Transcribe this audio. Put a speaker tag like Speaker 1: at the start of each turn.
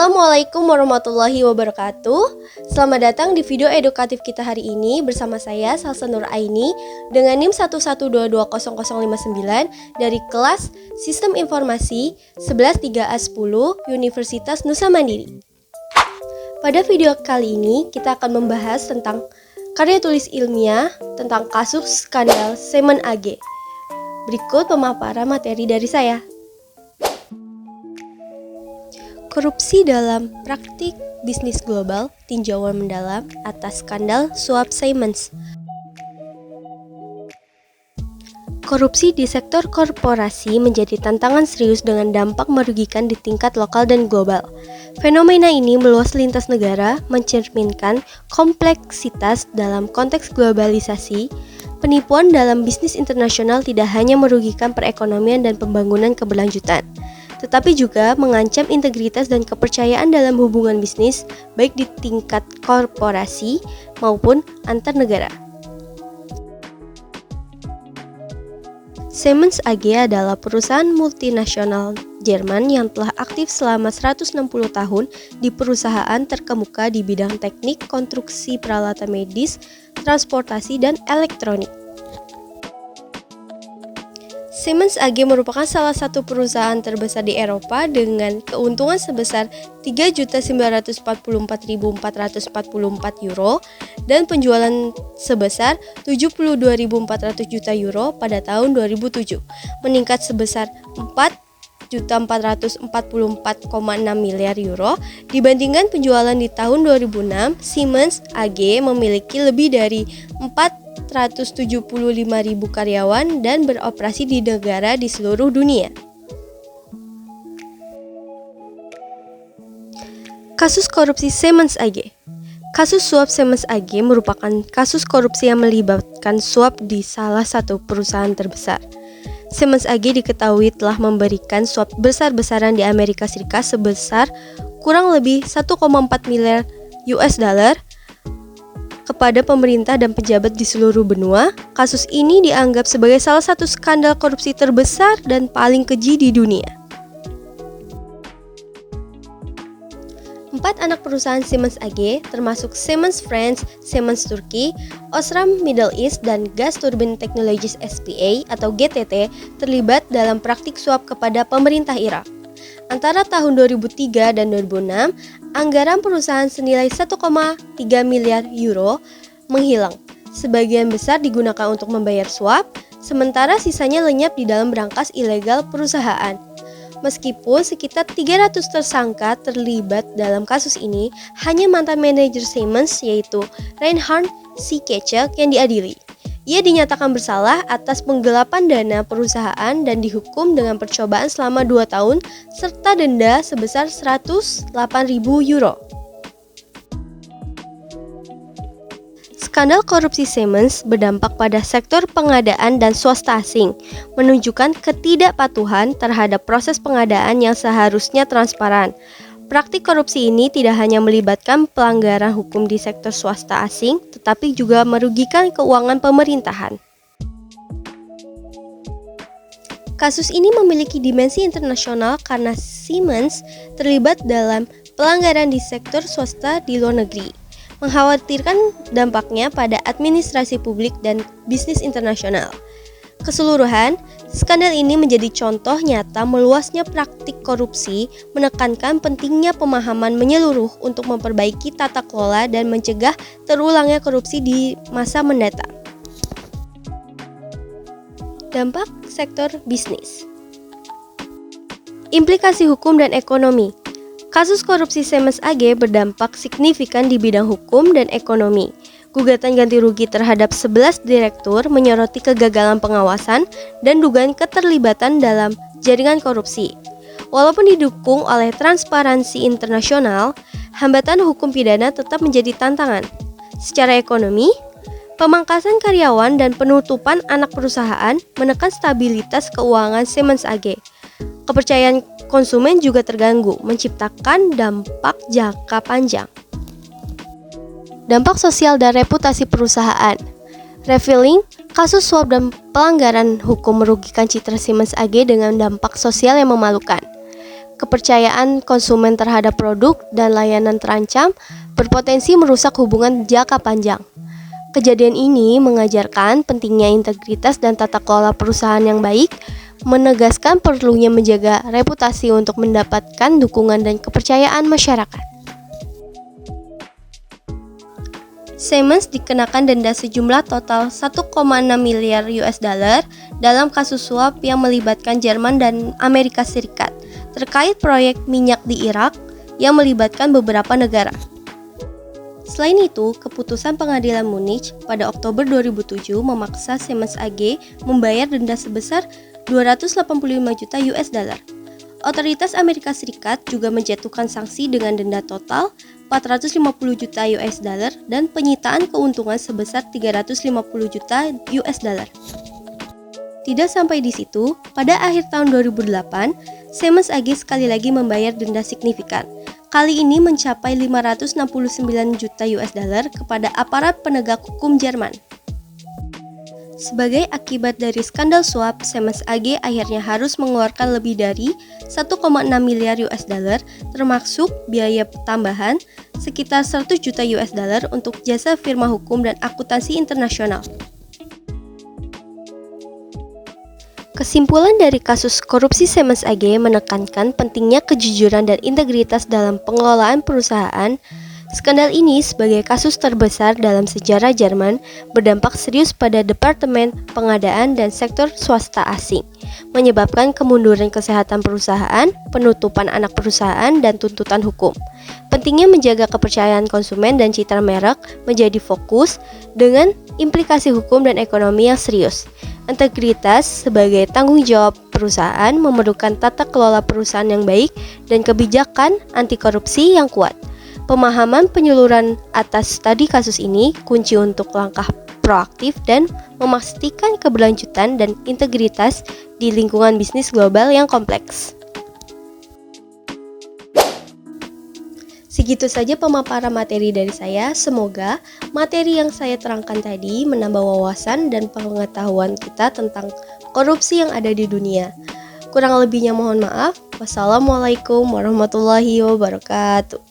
Speaker 1: Assalamualaikum warahmatullahi wabarakatuh. Selamat datang di video edukatif kita hari ini bersama saya Salsa Nur Aini dengan NIM 112200059 dari kelas Sistem Informasi 113A10 Universitas Nusa Mandiri. Pada video kali ini kita akan membahas tentang karya tulis ilmiah tentang kasus skandal Siemens AG. Berikut pemaparan materi dari saya. Korupsi dalam praktik bisnis global, tinjauan mendalam atas skandal suap Siemens. Korupsi di sektor korporasi menjadi tantangan serius dengan dampak merugikan di tingkat lokal dan global. Fenomena ini meluas lintas negara, mencerminkan kompleksitas dalam konteks globalisasi. Penipuan dalam bisnis internasional tidak hanya merugikan perekonomian dan pembangunan keberlanjutan, tetapi juga mengancam integritas dan kepercayaan dalam hubungan bisnis, baik di tingkat korporasi maupun antar negara. Siemens AG adalah perusahaan multinasional Jerman yang telah aktif selama 160 tahun di perusahaan terkemuka di bidang teknik, konstruksi peralatan medis, transportasi, dan elektronik. Siemens AG merupakan salah satu perusahaan terbesar di Eropa dengan keuntungan sebesar 3.944.444 euro dan penjualan sebesar 72.400 juta euro pada tahun 2007, meningkat sebesar 4.444,6 miliar euro dibandingkan penjualan di tahun 2006. Siemens AG memiliki lebih dari 475.000 karyawan dan beroperasi di negara di seluruh dunia. Kasus korupsi Siemens AG. Kasus suap Siemens AG merupakan kasus korupsi yang melibatkan suap di salah satu perusahaan terbesar. Siemens AG diketahui telah memberikan suap besar-besaran di Amerika Serikat sebesar kurang lebih 1,4 miliar US dollar kepada pemerintah dan pejabat di seluruh benua. Kasus ini dianggap sebagai salah satu skandal korupsi terbesar dan paling keji di dunia. 4 anak perusahaan Siemens AG, termasuk Siemens France, Siemens Turki, Osram Middle East, dan Gas Turbine Technologies SPA atau GTT, terlibat dalam praktik suap kepada pemerintah Irak. Antara tahun 2003 dan 2006, anggaran perusahaan senilai 1,3 miliar euro menghilang. Sebagian besar digunakan untuk membayar suap, sementara sisanya lenyap di dalam berangkas ilegal perusahaan. Meskipun sekitar 300 tersangka terlibat dalam kasus ini, hanya mantan manajer Siemens yaitu Reinhard Sikecek yang diadili. Ia dinyatakan bersalah atas penggelapan dana perusahaan dan dihukum dengan percobaan selama 2 tahun serta denda sebesar 108.000 euro. Skandal korupsi Siemens berdampak pada sektor pengadaan dan swasta asing, menunjukkan ketidakpatuhan terhadap proses pengadaan yang seharusnya transparan. Praktik korupsi ini tidak hanya melibatkan pelanggaran hukum di sektor swasta asing, tetapi juga merugikan keuangan pemerintahan. Kasus ini memiliki dimensi internasional karena Siemens terlibat dalam pelanggaran di sektor swasta di luar negeri, mengkhawatirkan dampaknya pada administrasi publik dan bisnis internasional. Keseluruhan, skandal ini menjadi contoh nyata meluasnya praktik korupsi, menekankan pentingnya pemahaman menyeluruh untuk memperbaiki tata kelola dan mencegah terulangnya korupsi di masa mendatang. Dampak sektor bisnis. Implikasi hukum dan ekonomi. Kasus korupsi Siemens AG berdampak signifikan di bidang hukum dan ekonomi. Gugatan ganti rugi terhadap 11 direktur menyoroti kegagalan pengawasan dan dugaan keterlibatan dalam jaringan korupsi. Walaupun didukung oleh transparansi internasional, hambatan hukum pidana tetap menjadi tantangan. Secara ekonomi, pemangkasan karyawan dan penutupan anak perusahaan menekan stabilitas keuangan Siemens AG. Kepercayaan konsumen juga terganggu, menciptakan dampak jangka panjang. Dampak sosial dan reputasi perusahaan. Revealing, kasus suap dan pelanggaran hukum merugikan citra Siemens AG dengan dampak sosial yang memalukan. kepercayaan konsumen terhadap produk dan layanan terancam, berpotensi merusak hubungan jangka panjang. Kejadian ini mengajarkan pentingnya integritas dan tata kelola perusahaan yang baik, menegaskan perlunya menjaga reputasi untuk mendapatkan dukungan dan kepercayaan masyarakat. Siemens dikenakan denda sejumlah total 1,6 miliar US dollar dalam kasus suap yang melibatkan Jerman dan Amerika Serikat terkait proyek minyak di Irak yang melibatkan beberapa negara. Selain itu, keputusan pengadilan Munich pada Oktober 2007 memaksa Siemens AG membayar denda sebesar 285 juta US dollar. Otoritas Amerika Serikat juga menjatuhkan sanksi dengan denda total 450 juta US dollar dan penyitaan keuntungan sebesar 350 juta US dollar. Tidak sampai di situ, pada akhir tahun 2008, Siemens AG sekali lagi membayar denda signifikan. Kali ini mencapai 569 juta US dollar kepada aparat penegak hukum Jerman. Sebagai akibat dari skandal suap, Siemens AG akhirnya harus mengeluarkan lebih dari 1,6 miliar US dollar termasuk biaya tambahan sekitar 100 juta US dollar untuk jasa firma hukum dan akuntansi internasional. Kesimpulan dari kasus korupsi Siemens AG menekankan pentingnya kejujuran dan integritas dalam pengelolaan perusahaan. Skandal ini sebagai kasus terbesar dalam sejarah Jerman berdampak serius pada departemen pengadaan dan sektor swasta asing, menyebabkan kemunduran kesehatan perusahaan, penutupan anak perusahaan, dan tuntutan hukum. Pentingnya menjaga kepercayaan konsumen dan citra merek menjadi fokus dengan implikasi hukum dan ekonomi yang serius. Integritas sebagai tanggung jawab perusahaan memerlukan tata kelola perusahaan yang baik dan kebijakan anti korupsi yang kuat. Pemahaman penyeluruhan atas tadi kasus ini kunci untuk langkah proaktif dan memastikan keberlanjutan dan integritas di lingkungan bisnis global yang kompleks. Segitu saja pemaparan materi dari saya. Semoga materi yang saya terangkan tadi menambah wawasan dan pengetahuan kita tentang korupsi yang ada di dunia. Kurang lebihnya mohon maaf. Wassalamualaikum warahmatullahi wabarakatuh.